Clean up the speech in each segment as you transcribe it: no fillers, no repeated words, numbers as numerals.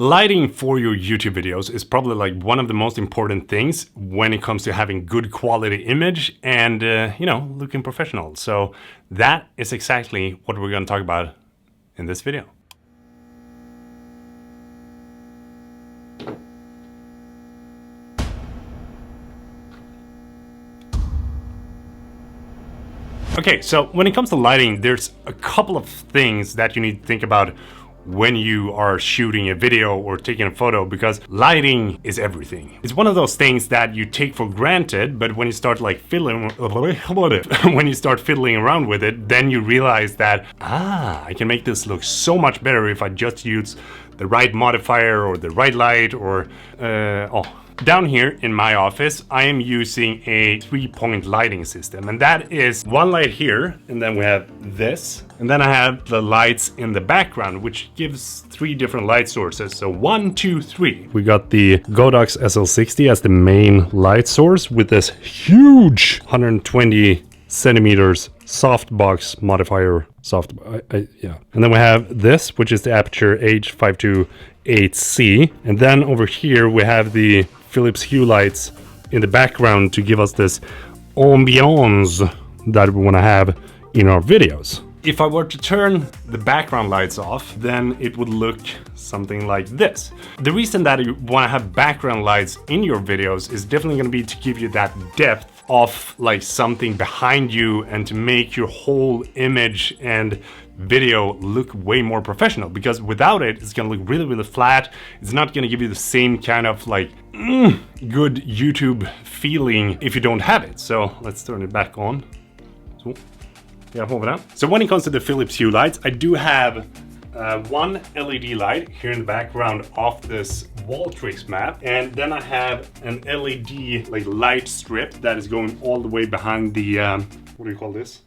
Lighting for your YouTube videos is probably like one of the most important things when it comes to having good quality image and, you know, looking professional. So that is exactly what we're going to talk about in this video. Okay, so when it comes to lighting, there's a couple of things that you need to think about when you are shooting a video or taking a photo, because lighting is everything. It's one of those things that you take for granted, but when you start like fiddling around with it, then you realize that I can make this look so much better if I just use the right modifier or the right light or down here in my office, I am using a 3-point lighting system, and that is one light here, and then we have this, and then I have the lights in the background, which gives 3 different light sources. So 1, 2, 3. We got the Godox SL60 as the main light source with this huge 120 centimeters softbox modifier yeah. And then we have this, which is the Aperture H528C, and then over here we have the Philips Hue lights in the background to give us this ambiance that we want to have in our videos. If I were to turn the background lights off, then it would look something like this. The reason that you want to have background lights in your videos is definitely going to be to give you that depth of like something behind you and to make your whole image and video look way more professional, because without it, it's gonna look really flat. It's not gonna give you the same kind of like good YouTube feeling if you don't have it. So let's turn it back on. So when it comes to the Philips Hue lights, I do have one LED light here in the background of this Walltricks map, and then I have an LED like light strip that is going all the way behind the what do you call this?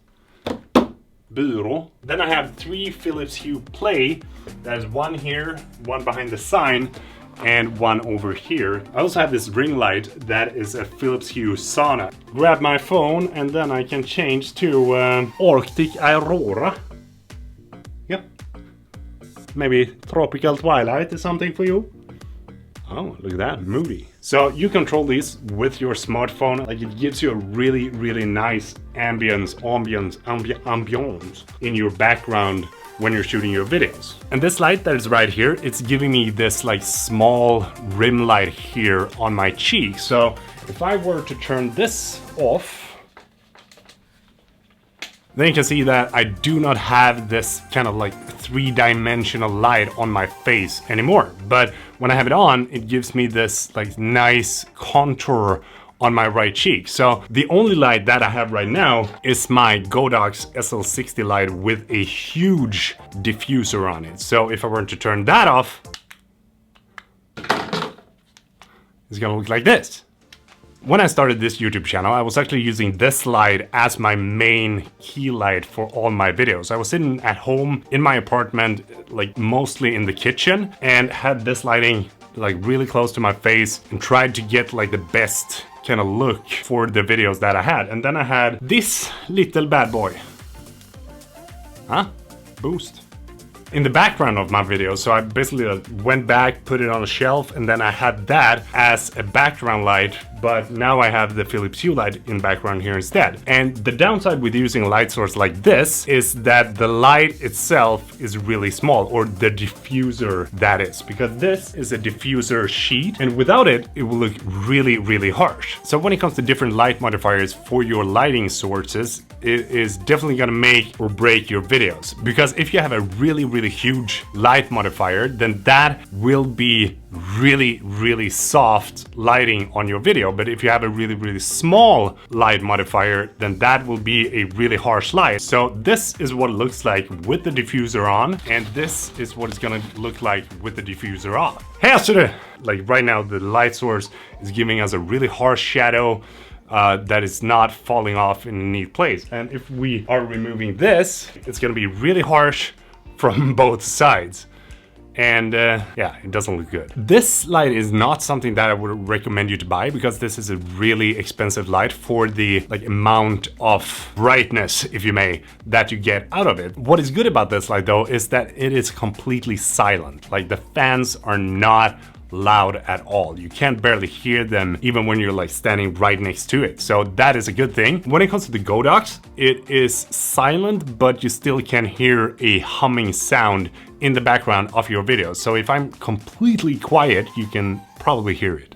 Bureau. Then I have 3 Philips Hue Play. There's one here, one behind the sign, and one over here. I also have this ring light that is a Philips Hue Sauna. Grab my phone and then I can change to Arctic Aurora. Yep. Maybe Tropical Twilight is something for you. Oh, look at that, moody. So you control these with your smartphone. Like, it gives you a really nice ambience in your background when you're shooting your videos. And this light that is right here, it's giving me this like small rim light here on my cheek. So if I were to turn this off, then you can see that I do not have this kind of like 3-dimensional light on my face anymore. But when I have it on, it gives me this like nice contour on my right cheek. So the only light that I have right now is my Godox SL60 light with a huge diffuser on it. So if I were to turn that off, it's gonna look like this. When I started this YouTube channel, I was actually using this light as my main key light for all my videos. I was sitting at home in my apartment, like mostly in the kitchen, and had this lighting like really close to my face and tried to get like the best kind of look for the videos that I had. And then I had this little bad boy. Boost. In the background of my video. So I basically went back, put it on a shelf, and then I had that as a background light, but now I have the Philips Hue light in background here instead. And the downside with using a light source like this is that the light itself is really small, or the diffuser that is, because this is a diffuser sheet, and without it, it will look really harsh. So when it comes to different light modifiers for your lighting sources, it is definitely gonna make or break your videos. Because if you have a really huge light modifier, then that will be really soft lighting on your video. But if you have a really small light modifier, then that will be a really harsh light. So this is what it looks like with the diffuser on, and this is what it's gonna look like with the diffuser off. Hey, like right now the light source is giving us a really harsh shadow that is not falling off in a neat place. And if we are removing this, it's gonna be really harsh from both sides. and yeah, it doesn't look good. This light is not something that I would recommend you to buy, because this is a really expensive light for the like amount of brightness, if you may, that you get out of it. What is good about this light though is that it is completely silent. Like the fans are not loud at all. You can't barely hear them even when you're like standing right next to it. So that is a good thing. When it comes to the Godox, it is silent, but you still can hear a humming sound in the background of your videos. So if I'm completely quiet, you can probably hear it.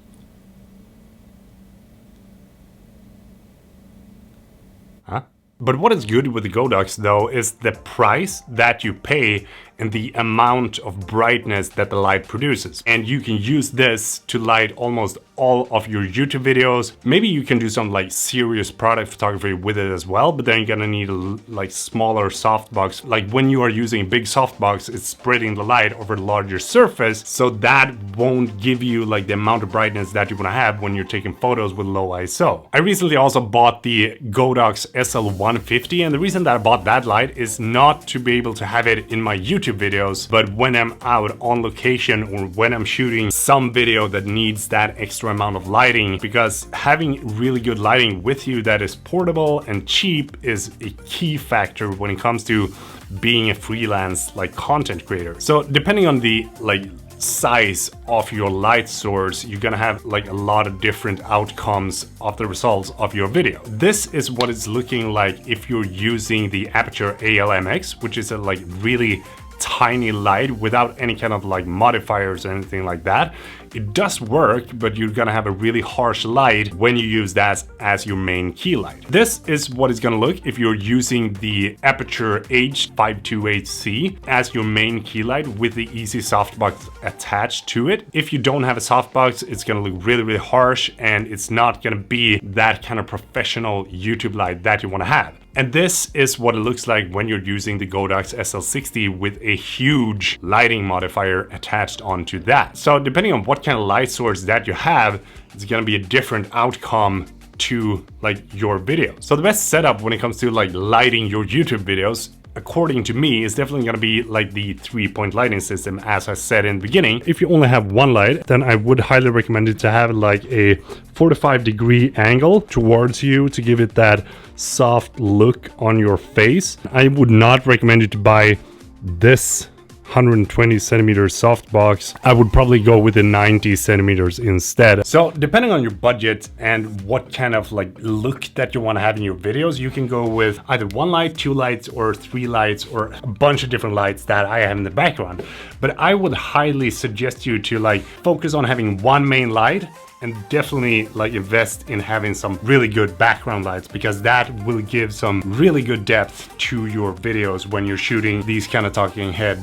Huh? But what is good with the Godox though is the price that you pay and the amount of brightness that the light produces. And you can use this to light almost all of your YouTube videos. Maybe you can do some like serious product photography with it as well, but then you're gonna need a like smaller softbox. Like when you are using a big softbox, it's spreading the light over a larger surface, so that won't give you like the amount of brightness that you wanna have when you're taking photos with low ISO. I recently also bought the Godox SL150, and the reason that I bought that light is not to be able to have it in my YouTube videos, but when I'm out on location or when I'm shooting some video that needs that extra amount of lighting, because having really good lighting with you that is portable and cheap is a key factor when it comes to being a freelance like content creator. So depending on the like size of your light source, you're gonna have like a lot of different outcomes of the results of your video. This is what it's looking like if you're using the Aperture ALMX, which is a like really tiny light without any kind of like modifiers or anything like that. It does work, but you're gonna have a really harsh light when you use that as your main key light. This is what it's gonna look if you're using the Aperture H528C as your main key light with the easy softbox attached to it. If you don't have a softbox, it's gonna look really, really harsh, and it's not gonna be that kind of professional YouTube light that you wanna have. And this is what it looks like when you're using the Godox SL60 with a huge lighting modifier attached onto that. So depending on what kind of light source that you have, it's gonna be a different outcome to like your video. So the best setup when it comes to like lighting your YouTube videos, according to me, is definitely gonna be like the 3-point lighting system, as I said in the beginning. If you only have one light, then I would highly recommend it to have like a 45-degree angle towards you to give it that soft look on your face. I would not recommend you to buy this 120 centimeter softbox. I would probably go with the 90 centimeters instead. So depending on your budget and what kind of like look that you want to have in your videos, you can go with either one light, two lights, or three lights, or a bunch of different lights that I have in the background. But I would highly suggest you to like focus on having one main light, and definitely like invest in having some really good background lights, because that will give some really good depth to your videos when you're shooting these kind of talking head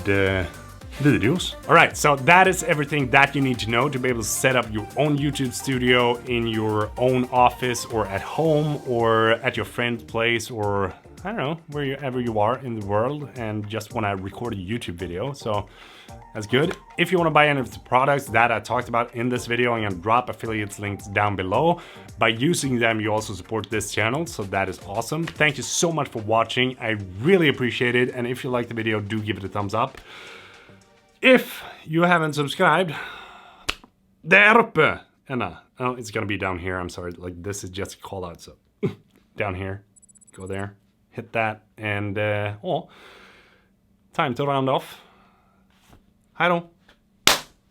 videos. All right, so that is everything that you need to know to be able to set up your own YouTube studio in your own office, or at home, or at your friend's place, or I don't know, wherever you are in the world and just want to record a YouTube video. So that's good. If you want to buy any of the products that I talked about in this video, I'm going to drop affiliates links down below. By using them, you also support this channel, so that is awesome. Thank you so much for watching. I really appreciate it. And if you liked the video, do give it a thumbs up. If you haven't subscribed, där uppe. Oh, it's going to be down here. I'm sorry. Like, this is just a call out. So down here, go there, hit that, and time to round off. Hej då!